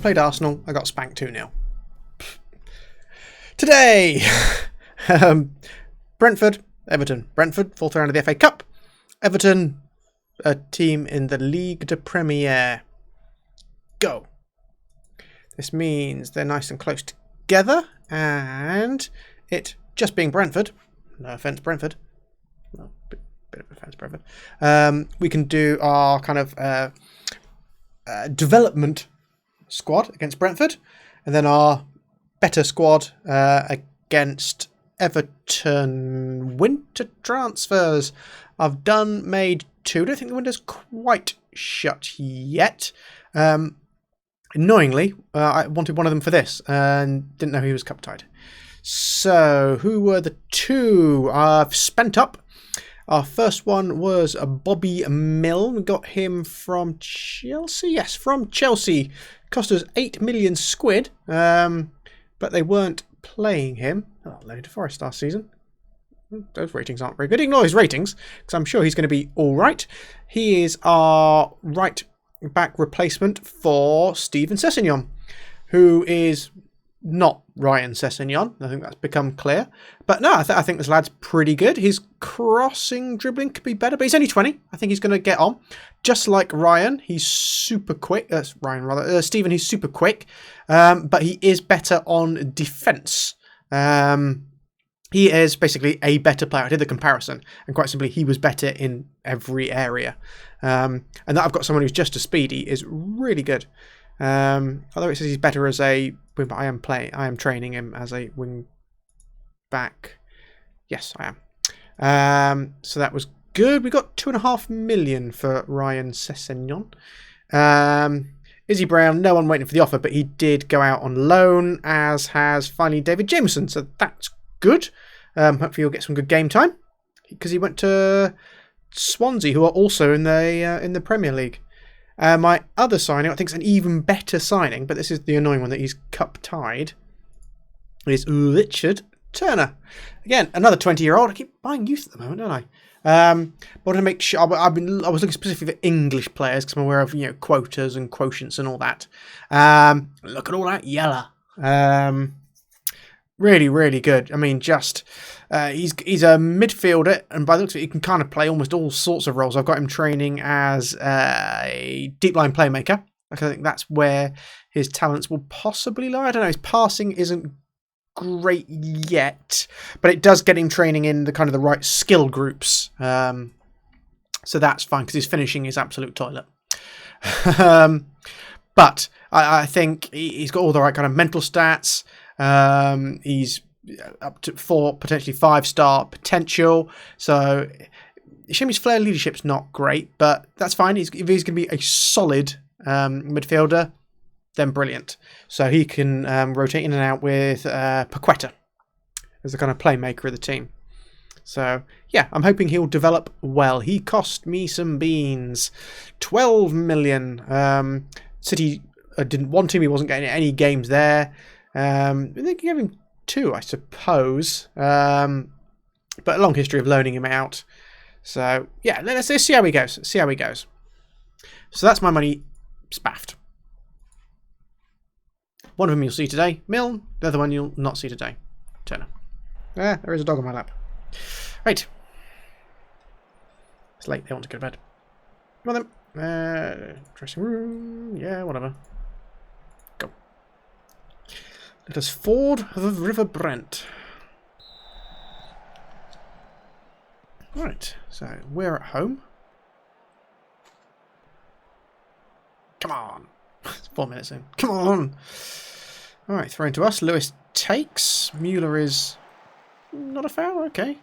played Arsenal. I got spanked 2-0. Today, Brentford, Everton. Brentford, 4th round of the FA Cup. Everton, a team in the Ligue de Première. Go. This means they're nice and close together, and it just being Brentford. No offence, Brentford. Well, bit of offence, Brentford. We can do our kind of development squad against Brentford, and then our better squad against Everton. Winter transfers. I've made 2. I don't think the window's quite shut yet. Annoyingly, I wanted one of them for this and didn't know he was cup tied. So, who were the 2 I've spent up? Our first one was Bobby Mill. We got him from Chelsea. Yes, from Chelsea. Cost us 8 million squid, but they weren't playing him. Oh, loaded Forest last season. Those ratings aren't very good. Ignore his ratings, because I'm sure he's going to be all right. He is our right back replacement for Steven Sessegnon, who is not Ryan Sessegnon. I think that's become clear. But no, I think this lad's pretty good. His crossing dribbling could be better, but he's only 20. I think he's going to get on. Just like Ryan, he's super quick. Steven, he's super quick, but he is better on defence. He is basically a better player. I did the comparison, and quite simply, he was better in every area. And that I've got someone who's just as speedy is really good. Although it says he's better as a wing back, I am training him as a wing back. Yes, I am. So that was good. We got 2.5 million for Ryan Sessegnon. Izzy Brown, no one waiting for the offer, but he did go out on loan, as has finally David Jameson. So that's good. Hopefully he'll get some good game time, because he went to Swansea, who are also in the Premier League. My other signing, I think it's an even better signing, but this is the annoying one that he's cup tied, is Richard Turner. Again, another 20-year-old. I keep buying youth at the moment, don't I? I want to make sure. I was looking specifically for English players, because I'm aware of quotas and quotients and all that. Look at all that yellow. Really, really good. I mean, he's a midfielder, and by the looks of it, he can kind of play almost all sorts of roles. I've got him training as a deep line playmaker. I think that's where his talents will possibly lie. I don't know. His passing isn't great yet, but it does get him training in the kind of the right skill groups. So that's fine, because his finishing is absolute toilet. But I think he's got all the right kind of mental stats. He's up to 4, potentially 5-star potential. So shame his flair leadership's not great, but that's fine. If he's going to be a solid midfielder, then brilliant. So he can rotate in and out with Paqueta as the kind of playmaker of the team. So yeah, I'm hoping he'll develop well. He cost me some beans. 12 million. City didn't want him. He wasn't getting any games there. They gave him 2, I suppose. But a long history of loaning him out. So yeah, let's see how he goes. So that's my money spaffed. One of them you'll see today, Mill. The other one you'll not see today, Turner. There is a dog on my lap. Right. It's late, they want to go to bed. Come on then. Dressing room. Yeah, whatever. Go. Let us ford the River Brent. Right, so we're at home. Come on. It's 4 minutes in. Come on. All right, thrown to us. Lewis takes. Mueller is not a foul. Okay.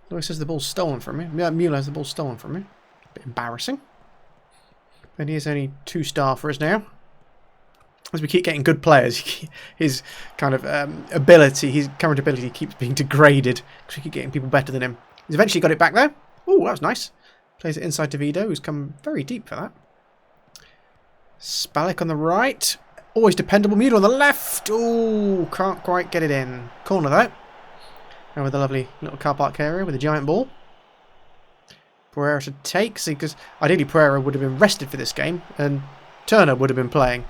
Lewis has the ball stolen from me. Yeah, Mueller has the ball stolen from me. A bit embarrassing. And he is only 2-star for us now. As we keep getting good players, his kind of ability, his current ability keeps being degraded because we keep getting people better than him. He's eventually got it back there. Oh, that was nice. Plays it inside to Vido, who's come very deep for that. Spalek on the right. Always dependable. Mueller on the left. Oh, can't quite get it in. Corner though. And with a lovely little car park area with a giant ball. Pereira to take. See, because ideally Pereira would have been rested for this game and Turner would have been playing.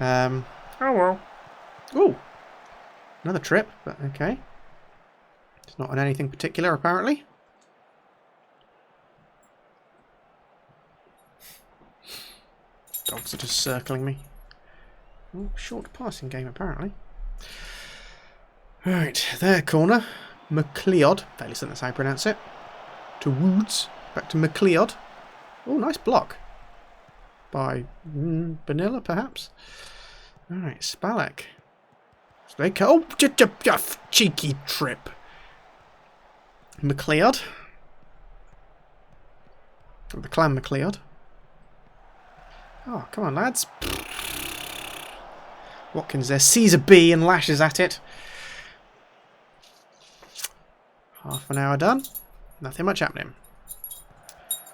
Oh well. Ooh. Another trip, but okay. It's not on anything particular, apparently. Dogs are just circling me. Oh, short passing game, apparently. Right, their corner. McLeod. Fairly certain that's how you pronounce it. To Woods. Back to McLeod. Oh, nice block. By Vanilla, perhaps. Alright, Spalek. Oh, cheeky trip. McLeod. The clan McLeod. Oh, come on, lads. Watkins there sees a bee and lashes at it. Half an hour done. Nothing much happening.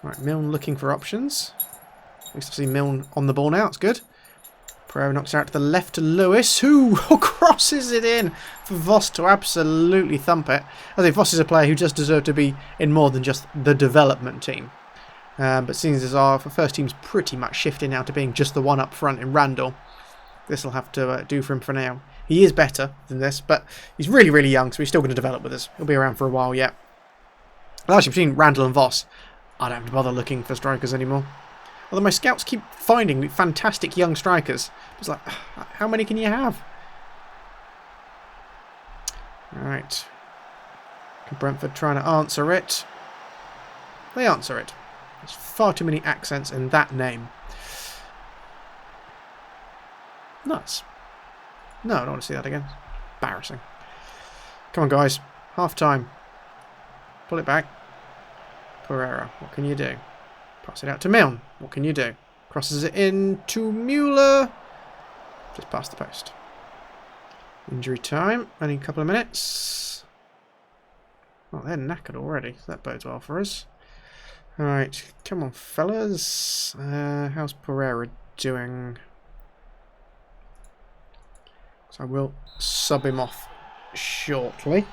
Right, Milne looking for options. At least I see Milne on the ball now. It's good. Pereira knocks it out to the left to Lewis, who crosses it in for Voss to absolutely thump it. I think Voss is a player who just deserved to be in more than just the development team. But seeing as our first team's pretty much shifting now to being just the one up front in Randall, this will have to do for him for now. He is better than this, but he's really, really young, so he's still going to develop with us. He'll be around for a while yet. Actually, between Randall and Voss, I don't have to bother looking for strikers anymore. Although my scouts keep finding fantastic young strikers. It's like, how many can you have? Alright. Brentford trying to answer it. They answer it. There's far too many accents in that name. Nuts. No, I don't want to see that again. Embarrassing. Come on, guys. Half time. Pull it back. Pereira, what can you do? Pass it out to Milne. What can you do? Crosses it in to Mueller. Just past the post. Injury time. Only a couple of minutes. Oh, they're knackered already. So that bodes well for us. Alright, come on, fellas. How's Pereira doing? So I will sub him off shortly.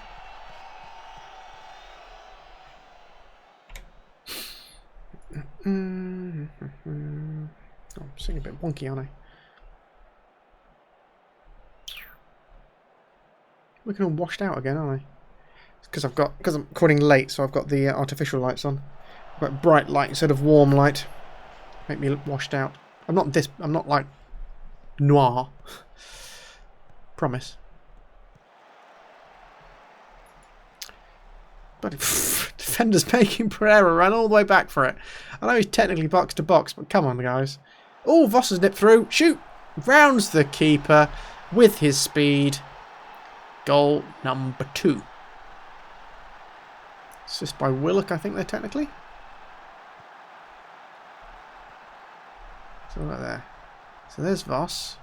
Oh, I'm seeing a bit wonky, aren't I? Looking all washed out again, aren't I? It's because I'm recording late, so I've got the artificial lights on. I've got bright light instead of warm light. Make me look washed out. I'm not like noir. Promise. But defender's making Pereira run all the way back for it. I know he's technically box to box, but come on, guys. Oh, Voss has nipped through. Shoot! Rounds the keeper with his speed. Goal number 2. Assist by Willock, I think they're technically. So right there. So there's Voss.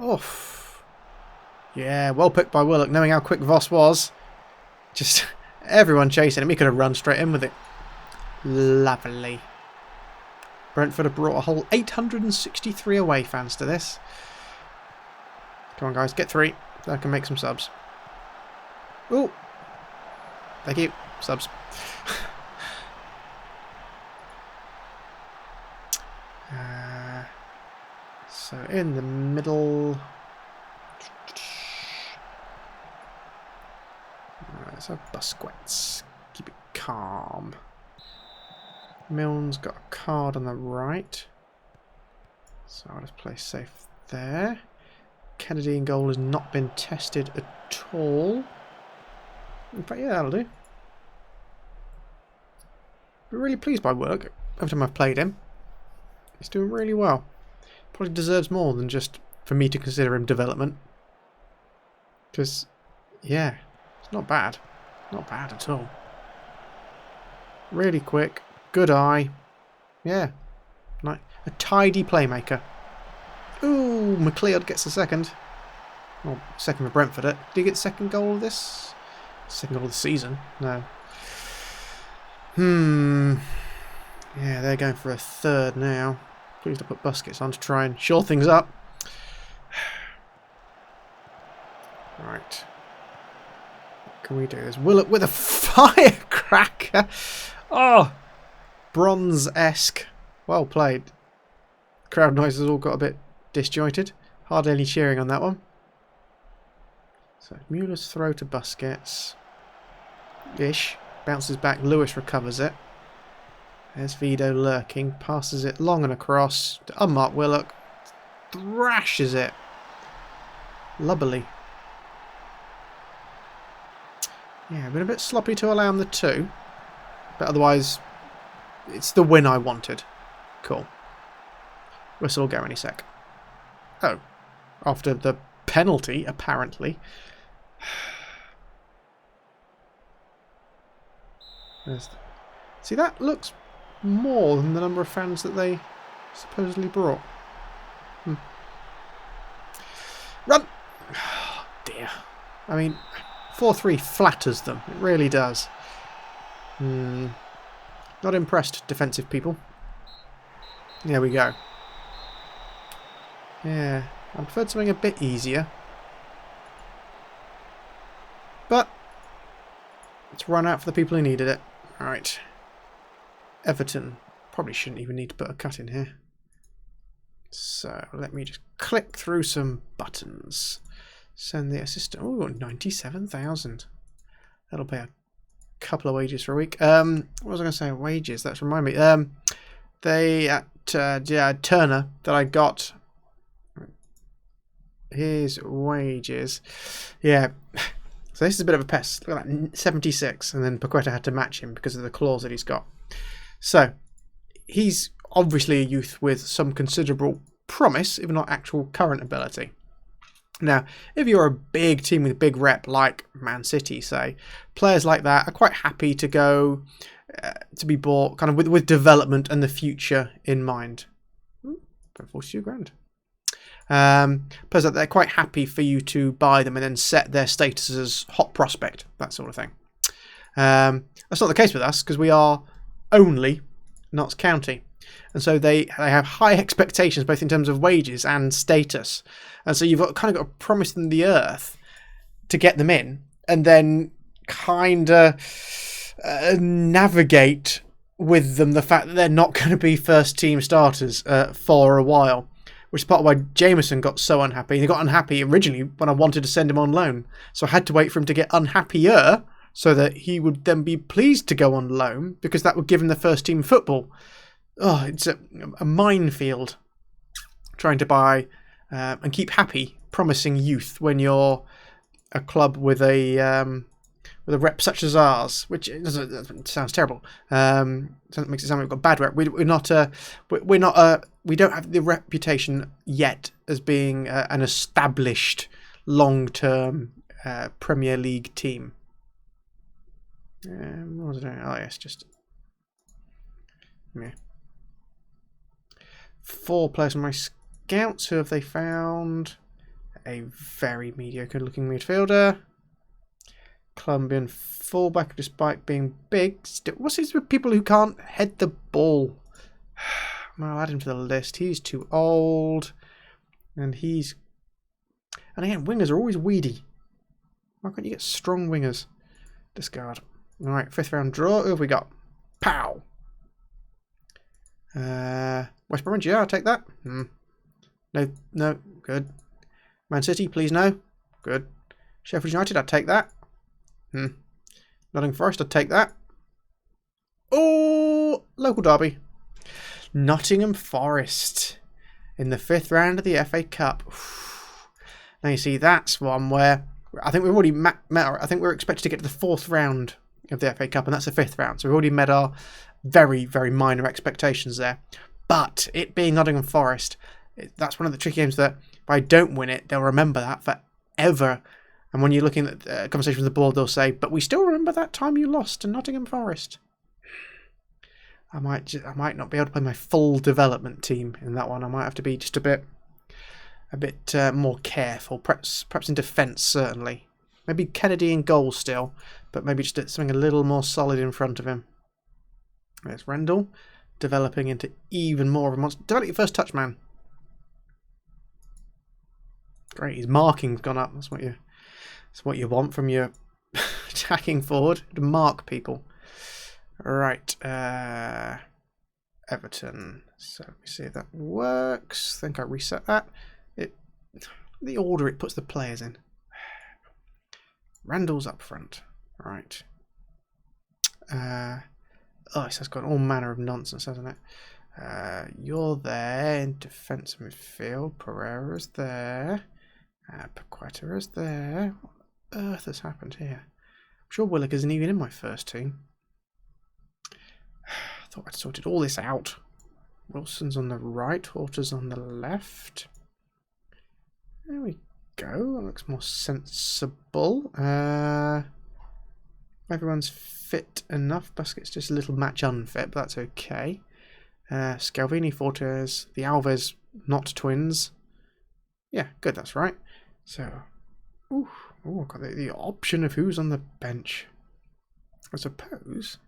Oof. Yeah, well picked by Willock, knowing how quick Voss was. Just everyone chasing him. He could have run straight in with it. Lovely. Brentford have brought a whole 863 away fans to this. Come on, guys, get 3. So I can make some subs. Ooh. Thank you. Subs. So in the middle. Let's have Busquets. Keep it calm. Milne's got a card on the right. So I'll just play safe there. Kennedy in goal has not been tested at all. In fact, yeah, that'll do. Been really pleased by work every time I've played him. He's doing really well. Probably deserves more than just for me to consider him development. Because, yeah, it's not bad. Not bad at all. Really quick. Good eye. Yeah. Like a tidy playmaker. Ooh, McLeod gets the second. Well, second for Brentford. Did he get second goal of this? Second goal of the season? No. Yeah, they're going for a third now. Pleased to put Busquets on to try and shore things up. Right. What can we do? There's Willock with a firecracker. Oh! Bronze-esque. Well played. Crowd noise has all got a bit disjointed. Hardly any cheering on that one. So Mueller's throw to Busquets. Ish. Bounces back. Lewis recovers it. There's Vido lurking. Passes it long and across to unmarked Willock. Thrashes it. Lubbily. Yeah, been a bit sloppy to allow him the 2. But otherwise, it's the win I wanted. Cool. Whistle will go any sec. Oh. After the penalty, apparently. See, that looks more than the number of fans that they supposedly brought. Run! Oh, dear. I mean, 4-3 flatters them. It really does. Not impressed, defensive people. There we go. Yeah, I preferred something a bit easier. But it's run out for the people who needed it. Alright. Everton. Probably shouldn't even need to put a cut in here. So let me just click through some buttons. Send the assistant. Oh, 97,000. That'll pay a couple of wages for a week. What was I going to say? Wages. That's remind me. They at Turner that I got. His wages. Yeah. So this is a bit of a pest. Look at that, 76, and then Paqueta had to match him because of the clause that he's got. So he's obviously a youth with some considerable promise, if not actual current ability. Now, if you're a big team with a big rep like Man City, say, players like that are quite happy to go to be bought kind of with development and the future in mind. 42 grand. Players like they're quite happy for you to buy them and then set their status as hot prospect, that sort of thing. That's not the case with us because we are only Notts County. And so they have high expectations both in terms of wages and status. And so you've kind of got to promise them the earth to get them in and then kind of navigate with them the fact that they're not going to be first team starters for a while. Which is part of why Jameson got so unhappy. He got unhappy originally when I wanted to send him on loan. So I had to wait for him to get unhappier so that he would then be pleased to go on loan because that would give him the first team football. Oh, it's a minefield trying to buy and keep happy, promising youth when you're a club with a rep such as ours, which sounds terrible. Makes it sound like we've got a bad rep. We don't have the reputation yet as being an established long-term Premier League team. What was I doing? Oh yes, just yeah. 4 players on my scouts. Who have they found? A very mediocre-looking midfielder. Colombian fullback, despite being big. What's this with people who can't head the ball? I'll add him to the list. He's too old. And again, wingers are always weedy. Why can't you get strong wingers? Discard. Alright, 5th round draw. Who have we got? Pow! West Bromwich, yeah, I'll take that. No, good. Man City, please no. Good. Sheffield United, I'd take that. Nottingham Forest, I'd take that. Oh, local derby. Nottingham Forest in the 5th round of the FA Cup. Now you see, that's one where I think we've already met. I think we're expected to get to the 4th round of the FA Cup, and that's the 5th round. So we've already met our very, very minor expectations there. But it being Nottingham Forest, that's one of the tricky games that if I don't win it, they'll remember that forever. And when you're looking at the conversation with the board, they'll say, "But we still remember that time you lost to Nottingham Forest." I might not be able to play my full development team in that one. I might have to be just a bit more careful. Perhaps in defence, certainly. Maybe Kennedy in goal still, but maybe just something a little more solid in front of him. There's Rendell, developing into even more of a monster. Develop your first touch, man. Great, his marking's gone up. That's what you want from your attacking forward, to mark people. Right, Everton. So let me see if that works. I think I reset that. It the order it puts the players in. Randall's up front. Right. This has got all manner of nonsense, hasn't it? You're there in defence midfield. Pereira's there. Paqueta is there. What on earth has happened here? I'm sure Willock isn't even in my first team. I thought I'd sorted all this out. Wilson's on the right. Horter's on the left. There we go. That looks more sensible. Everyone's fit enough. Busquets just a little match unfit, but that's okay. Scalvini, Fortes, the Alves, not twins. Yeah, good, that's right. So, I've got the option of who's on the bench. I suppose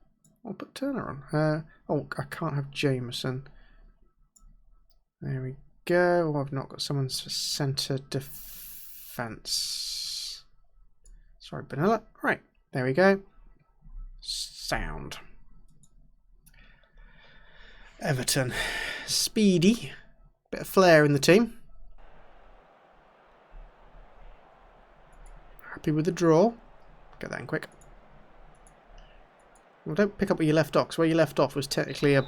I'll put Turner on. I can't have Jameson. There we go. I've not got someone's for centre defence. Sorry, Benilla. Right, there we go. Sound. Everton. Speedy. Bit of flair in the team. Happy with the draw. Get that in quick. Well, don't pick up where you left off, 'cause where you left off was technically a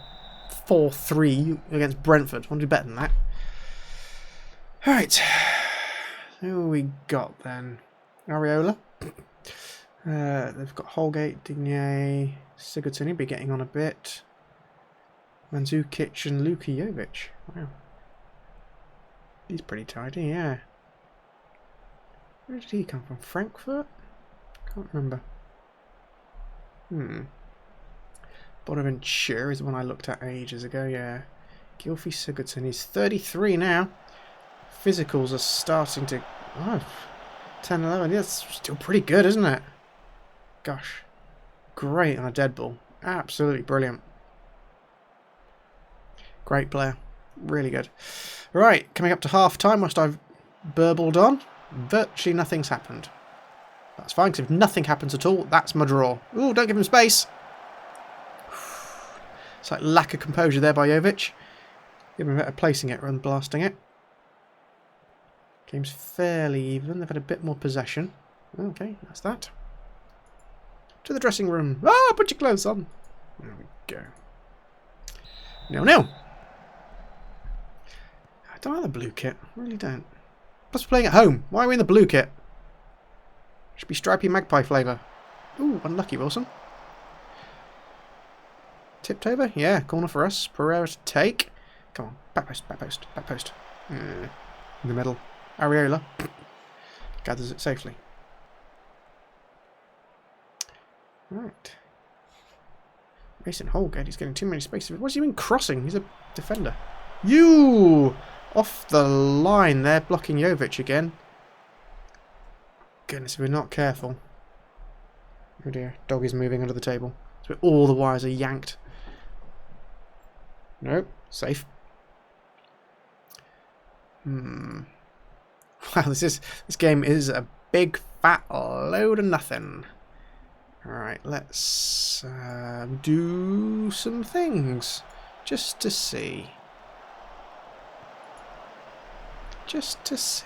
4-3 against Brentford. I want to do better than that. Alright. Who we got then? Areola. They've got Holgate, Digne, Sigurdsson. He'll be getting on a bit. Mandzukic and Luka. Wow. He's pretty tidy, yeah. Where did he come from? Frankfurt? Can't remember. Bonaventure is the one I looked at ages ago, yeah. Gylfi Sigurdsson, he's 33 now. Physicals are starting to... 10, 11, yeah, that's still pretty good, isn't it? Gosh. Great on a dead ball. Absolutely brilliant. Great player. Really good. Right, coming up to half-time whilst I've burbled on. Virtually nothing's happened. That's fine, because if nothing happens at all, that's my draw. Ooh, don't give him space. It's like lack of composure there by Jovic. Give him a better placing it rather than blasting it. Game's fairly even. They've had a bit more possession. Okay, that's that. To the dressing room. Put your clothes on. There we go. 0-0. I don't like the blue kit. I really don't. Plus we're playing at home. Why are we in the blue kit? Should be stripy magpie flavour. Ooh, unlucky Wilson. Tipped over? Yeah, corner for us. Pereira to take. Come on. Back post, back post, back post. In the middle. Areola gathers it safely. Right. Mason Holgate, he's getting too many spaces. What's he even crossing? He's a defender. You! Off the line there, blocking Jovic again. Goodness, if we're not careful. Oh dear, dog is moving under the table. So all the wires are yanked. Nope, safe. Wow, this game is a big fat load of nothing. Alright, let's do some things. Just to see. Just to see.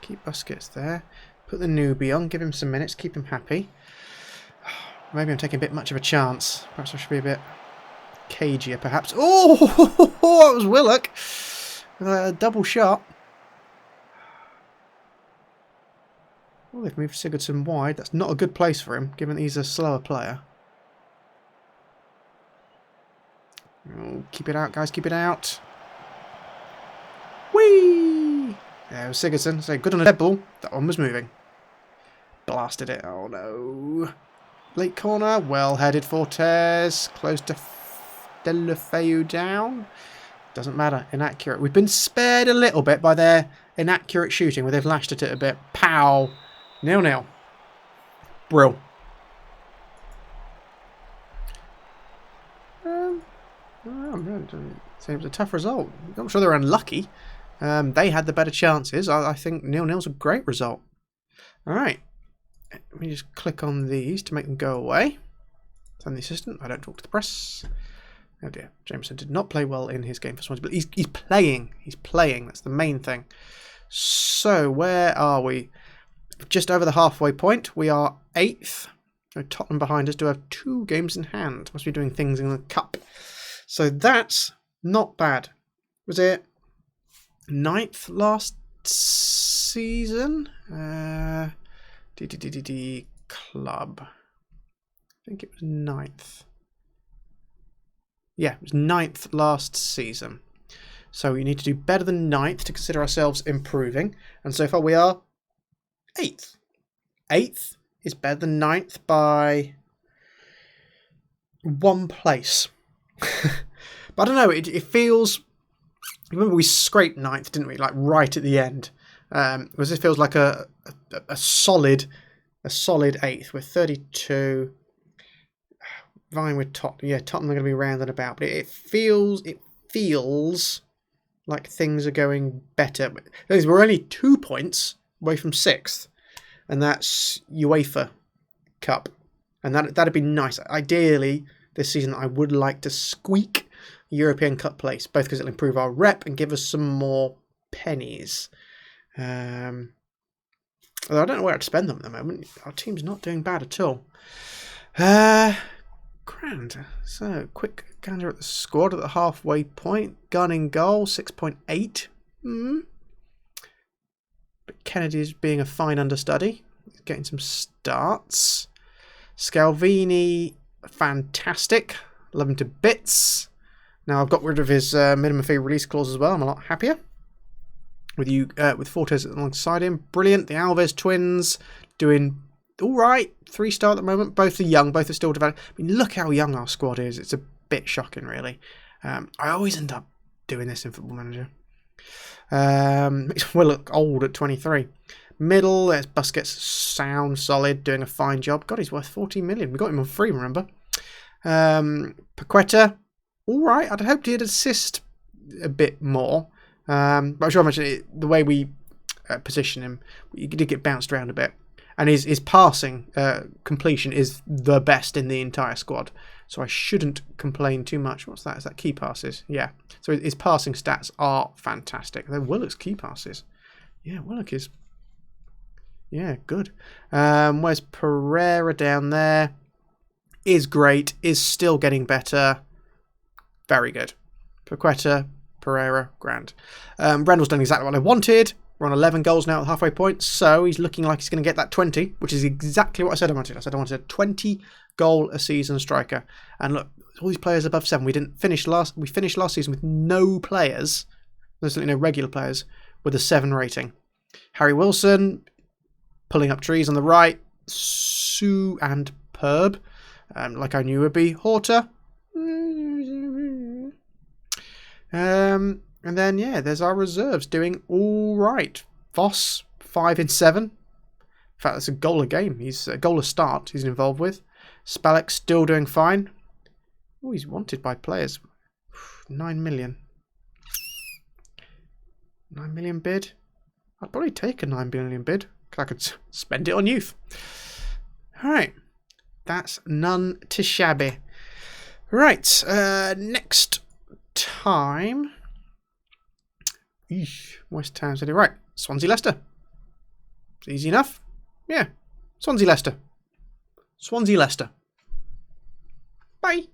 Keep Busquets there. Put the newbie on, give him some minutes, keep him happy. Maybe I'm taking a bit much of a chance. Perhaps I should be a bit cagier, perhaps. Oh, that was Willock. Double shot. Oh, they've moved Sigurdsson wide. That's not a good place for him, given that he's a slower player. Oh, keep it out, guys. Keep it out. Whee! There was Sigurdsson. So good on a dead ball. That one was moving. Blasted it. Oh, no. Late corner. Well-headed Fortes. Close to Delafeu down. Doesn't matter. Inaccurate. We've been spared a little bit by their inaccurate shooting, where they've lashed at it a bit. Pow! 0-0. Brill. It was a tough result. I'm sure they were unlucky. They had the better chances. I think 0-0's a great result. Alright. Let me just click on these to make them go away. Send the assistant. I don't talk to the press. Oh dear. Jameson did not play well in his game for Swansea, but he's playing. He's playing. That's the main thing. So, where are we? Just over the halfway point. We are 8th. Tottenham behind us do have 2 games in hand. Must be doing things in the cup. So that's not bad. Was it 9th last season? Club. I think it was 9th. Yeah, it was 9th last season. So we need to do better than 9th to consider ourselves improving. And so far we are 8th. 8th is better than 9th by 1 place. But I don't know, it feels... Remember we scraped 9th, didn't we? Like right at the end. Because this feels like a solid 8th with 32. Vying with Tottenham. Yeah, Tottenham are going to be round and about. But it feels like things are going better. We're only 2 points away from 6th. And that's UEFA Cup. And that'd be nice. Ideally, this season I would like to squeak European Cup place. Both because it'll improve our rep and give us some more pennies. Although I don't know where to spend them at the moment. Our team's not doing bad at all. Grand. So, quick gander at the squad at the halfway point. Gun in goal, 6.8. But Kennedy's being a fine understudy. He's getting some starts. Scalvini, fantastic. Love him to bits. Now I've got rid of his minimum fee release clause as well. I'm a lot happier. With Fortes alongside him. Brilliant. The Alves twins doing all right. 3-star at the moment. Both are young. Both are still developing. I mean, look how young our squad is. It's a bit shocking, really. I always end up doing this in Football Manager. Makes me look old at 23. Middle, there's Busquets, sound, solid, doing a fine job. God, he's worth 14 million. We got him on free, remember? Paqueta, all right. I'd hoped he'd assist a bit more. But I'm sure I mentioned it, the way we position him, he did get bounced around a bit. And his passing completion is the best in the entire squad. So I shouldn't complain too much. What's that? Is that key passes? Yeah. So his passing stats are fantastic. They're Willock's key passes. Yeah, Willock is... Yeah, good. Where's Pereira down there? Is great. Is still getting better. Very good. Paqueta, Pereira, grand. Brendel's done exactly what I wanted. We're on 11 goals now at the halfway point, so he's looking like he's going to get that 20, which is exactly what I said I wanted. I said I wanted a 20-goal-a-season striker. And look, all these players above 7. We finished last season with no players, there's no regular players, with a 7 rating. Harry Wilson, pulling up trees on the right. Sue and Perb, like I knew would be. Horta. And then, yeah, there's our reserves doing all right. Voss, 5 in 7. In fact, that's a goal a game. He's a goal a start he's involved with. Spalek still doing fine. Oh, he's wanted by players. 9 million. 9 million bid. I'd probably take a 9 million bid, because I could spend it on youth. All right. That's none too shabby. Right. Next time... West Ham City. Right. Swansea Leicester. It's easy enough. Yeah. Swansea Leicester. Swansea Leicester. Bye.